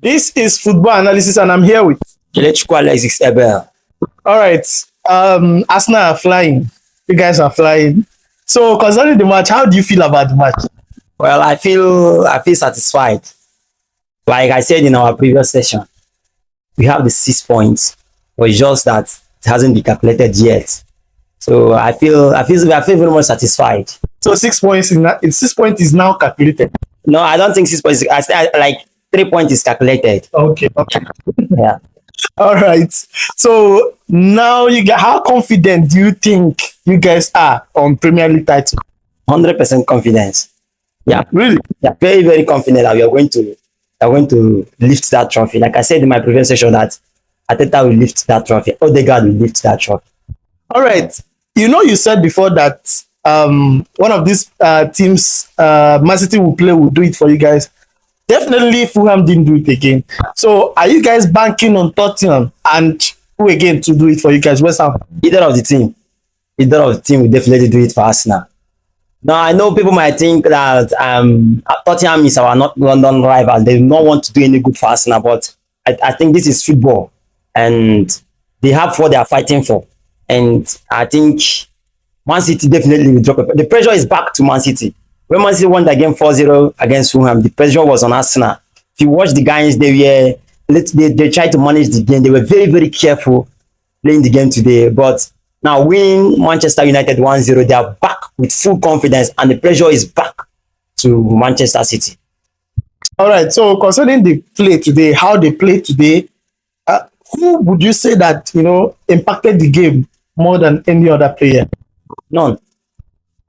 This is football analysis, and I'm here with. Electrical Alexis Ebel. All right. Arsenal are flying. You guys are flying. So concerning the match, how do you feel about the match? Well, I feel satisfied. Like I said in our previous session, we have the 6 points, but it's just that it hasn't been calculated yet. So I feel very much satisfied. So 6 points is now, 6 points is now calculated. No, I don't think 6 points. Like 3 points is calculated. Okay. Okay. Yeah. All right. So now how confident do you think you guys are on Premier League title? 100% confidence. Yeah. Really? Yeah. Very, very confident that we are going to lift that trophy. Like I said in my previous session that Ateta will lift that trophy. Odegaard will lift that trophy. All right. You said before that one of these teams, Man City will do it for you guys. Definitely, Fulham didn't do it again. So, are you guys banking on Tottenham and who again to do it for you guys? West Ham? Either of the team will definitely do it for Arsenal. Now I know people might think that Tottenham is our North London rival. They do not want to do any good for Arsenal, but I think this is football, and they have what they are fighting for. And I think Man City definitely will drop it. The pressure is back to Man City. When Man City won the game 4-0 against Fulham, the pressure was on Arsenal. If you watch the guys, they tried to manage the game. They were very, very careful playing the game today. But now winning Manchester United 1-0, they are back with full confidence, and the pressure is back to Manchester City. All right. So concerning the play today, how they played today, who would you say that impacted the game more than any other player? None.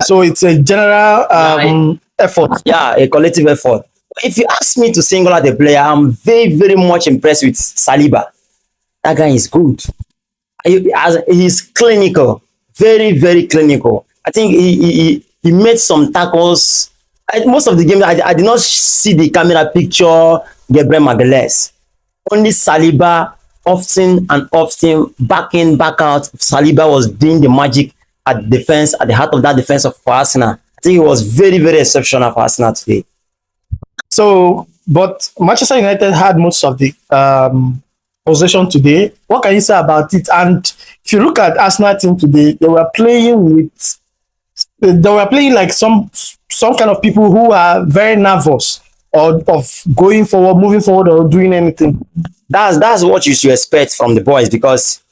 So it's a general effort. Yeah, a collective effort. If you ask me to single out a player, I'm very, very much impressed with Saliba. That guy is good. He's clinical, very, very clinical. I think he made some tackles. Most of the game, I did not see the camera picture Gabriel Magalhaes. Only Saliba, often and often, back in, back out. Saliba was doing the magic at defense, at the heart of that defense of Arsenal. I think it was very, very exceptional for Arsenal today. So, but Manchester United had most of the possession today. What can you say about it? And if you look at Arsenal team today, they were playing like some kind of people who are very nervous or of going forward, moving forward, or doing anything. That's what you should expect from the boys, because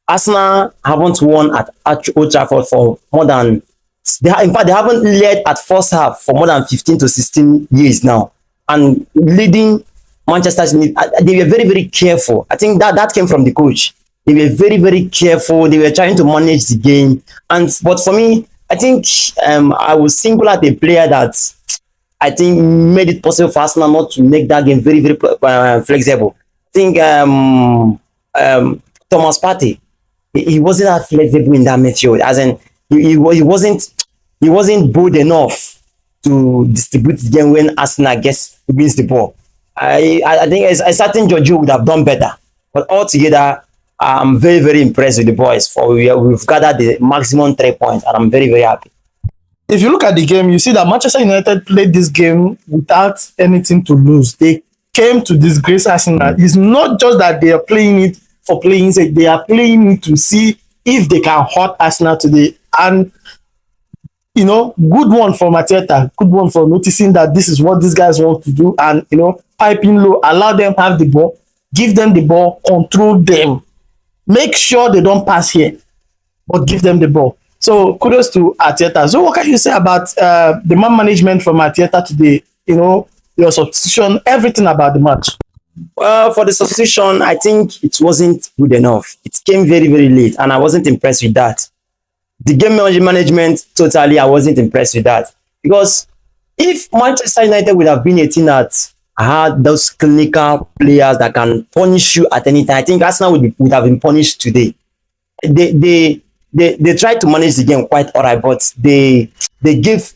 Arsenal haven't won at Old Trafford for more than they haven't led at first half for more than 15 to 16 years now, and leading Manchester City. They were very, very careful. I think that came from the coach. They were very, very careful. They were trying to manage the game. But for me, I think I will single out a player that I think made it possible for Arsenal not to make that game very, very flexible. I think Thomas Partey. He wasn't that flexible in that midfield. As in, he wasn't bold enough to distribute the game when Arsenal wins the ball. I think a certain Giorgio would have done better. But altogether, I'm very, very impressed with the boys. We've gathered the maximum 3 points, and I'm very, very happy. If you look at the game, you see that Manchester United played this game without anything to lose. They came to disgrace Arsenal. It's not just that they are playing it for playing sake. They are playing it to see if they can hurt Arsenal today. And good one for Arteta, good one for noticing that this is what these guys want to do, and piping low, allow them have the ball, give them the ball, control them, make sure they don't pass here, but give them the ball. So kudos to Arteta. So what can you say about the man management from Arteta today? Your substitution, everything about the match. Well, for the substitution, I think it wasn't good enough. It came very, very late, and I wasn't impressed with that. The game management, totally, I wasn't impressed with that. Because if Manchester United would have been a team that had those clinical players that can punish you at any time, I think Arsenal would have been punished today. They tried to manage the game quite alright, but they gave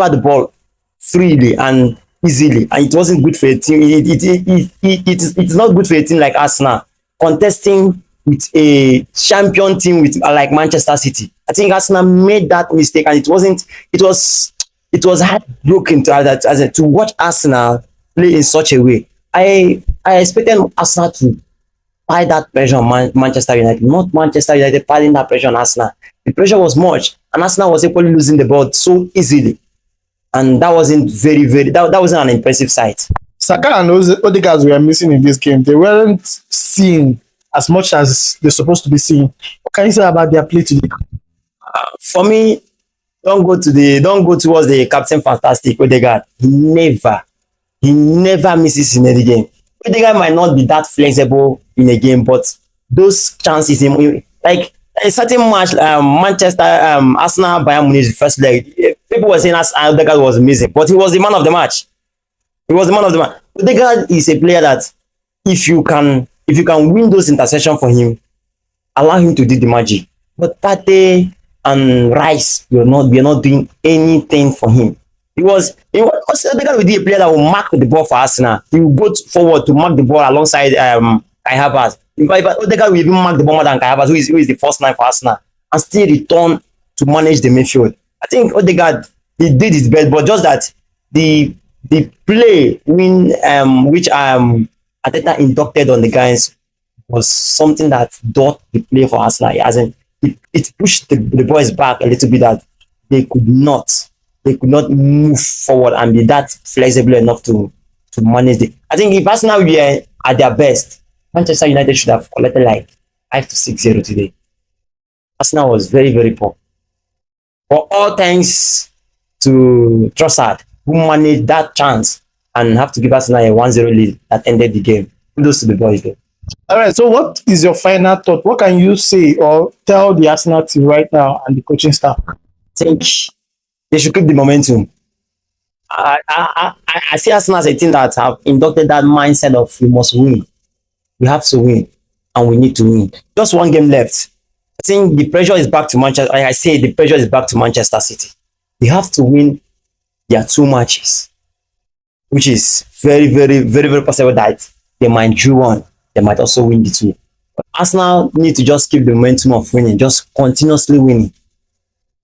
out the ball freely and easily, and it wasn't good for a team. It's not good for a team like Arsenal contesting with a champion team like Manchester City. I think Arsenal made that mistake, and it was heartbroken to watch Arsenal play in such a way. I expected Arsenal to apply that pressure on Manchester United, not Manchester United applying that pressure on Arsenal. The pressure was much, and Arsenal was equally losing the ball so easily, and that wasn't that wasn't an impressive sight. Saka and Odegaard were missing in this game. They weren't seen as much as they're supposed to be seen. What can you say about their play today? For me, don't go towards the captain fantastic Odegaard. He never misses in any game. Odegaard might not be that flexible in a game, but those chances, like a certain match, Manchester, Arsenal, Bayern Munich, first leg, people were saying Odegaard was amazing, but he was the man of the match. He was the man of the match. Odegaard is a player that if you can win those interceptions for him, allow him to do the magic. But Pate and Rice, we are not doing anything for him. Odegaard will be a player that will mark the ball for Arsenal. He will go forward to mark the ball alongside Kai Havertz. If Odegaard will even mark the ball more than Kai Havertz, who is the first line for Arsenal, and still return to manage the midfield. I think Odegaard, he did his best, but just that the play which Arteta inducted on the guys was something that dot the play for Arsenal. It pushed the boys back a little bit, that they could not move forward and be that flexible enough to manage it. I think if Arsenal were at their best, Manchester United should have collected like 5-6-0 today. Arsenal was very, very poor. For all thanks to Trossard, who managed that chance and have to give Arsenal a 1-0 lead that ended the game. Kudos to the boys there. All right. So, what is your final thought? What can you say or tell the Arsenal team right now and the coaching staff? I think they should keep the momentum. I see Arsenal as a team that have inducted that mindset of we must win. We have to win, and we need to win. Just one game left. I think the pressure is back to Manchester. Like I say, the pressure is back to Manchester City. They have to win their 2 matches, which is very, very, very, very possible that they might draw one. They might also win the 2. But Arsenal need to just keep the momentum of winning, just continuously winning.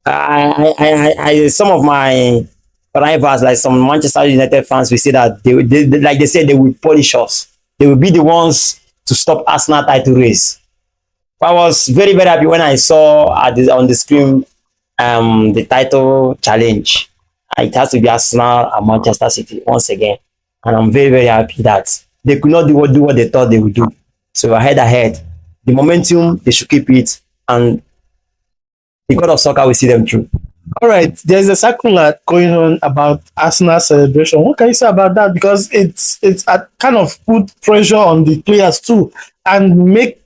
Some of my rivals, like some Manchester United fans, will say that like they said, they will punish us. They will be the ones to stop Arsenal title race. I was very, very happy when I saw on the screen the title challenge. It has to be Arsenal and Manchester City once again, and I'm very, very happy that they could not do what they thought they would do. So ahead, the momentum, they should keep it, and the God of soccer will see them through. All right, there's a circular going on about Arsenal celebration. What can you say about that? Because it's a kind of put pressure on the players too, and make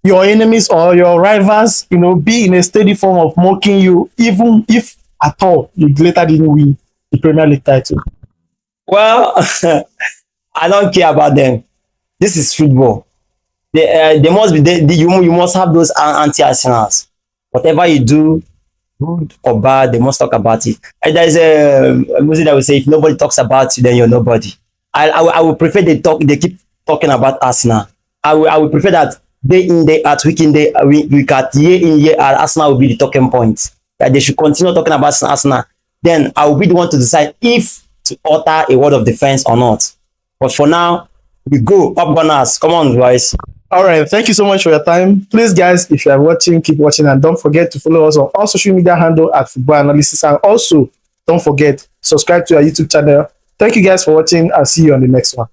your enemies or your rivals, be in a steady form of mocking you, even if at all you later didn't win the Premier League title. Well, I don't care about them. This is football. They must be. You must have those anti-Arsenals. Whatever you do, good or bad, they must talk about it. And there is a music that will say, if nobody talks about you, then you're nobody. I would prefer they keep talking about Arsenal. I would prefer that day in, day out, week in, week out, year in, year out, Arsenal will be the talking point. That they should continue talking about Arsenal. Then I will be the one to decide if to utter a word of defense or not. But for now, we go up Gunners. Come on, guys. All right. Thank you so much for your time. Please, guys, if you are watching, keep watching, and don't forget to follow us on all social media handle at Football Analysis. And also, don't forget, subscribe to our YouTube channel. Thank you guys for watching. I'll see you on the next one.